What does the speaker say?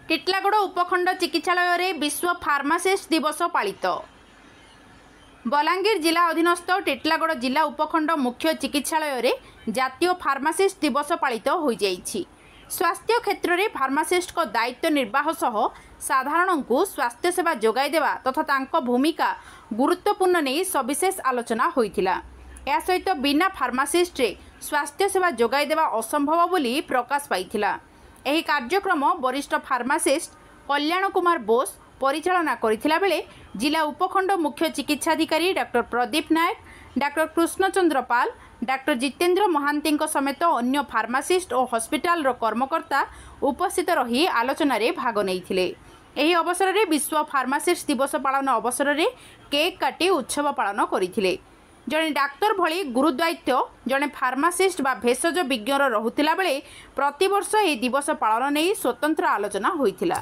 टिटलागड़ उपखंड चिकित्सालय विश्व फार्मासिस्ट दिवस पालित। बलांगीर जिला अधीनस्थ टिटलागड़ जिला उपखंड मुख्य चिकित्सालय जातीय फार्मासिस्ट दिवस पालित हो जाइछि। स्वास्थ्य क्षेत्र में फार्मासिस्ट को दायित्व निर्वाह सह साधारण को स्वास्थ्य सेवा जोगाई देवा तथा तांको भूमिका गुरुत्वपूर्ण नहीं सविशेष आलोचना होइथिला। या सहित बिना फार्मासिस्ट रे स्वास्थ्य सेवा जोगाई देवा असंभव बोली प्रकाश पाइथिला। एही कार्यक्रम वरिष्ठ फार्मासिस्ट कल्याण कुमार बोस परिचालना करथिला बेले जिला उपखंड मुख्य चिकित्साधिकारी डॉक्टर प्रदीप नायक, डॉक्टर कृष्णचंद्र पाल, डॉक्टर जितेंद्र महांती समेत अन्य फार्मासिस्ट और हॉस्पिटल रो कर्मकर्ता उपस्थित रही आलोचना रे भाग नैथिले। एही अवसर में विश्व फार्मासिस्ट दिवस पालन अवसर में केक काटी उत्सव पालन करथिले। जड़े डाक्तर भली गुरुदायित्व जड़े फार्मासिस्ट बा भेषज विज्ञर रहुतिला बेले प्रतिवर्ष यह दिवस पालन नहीं स्वतंत्र आलोचना होइथिला।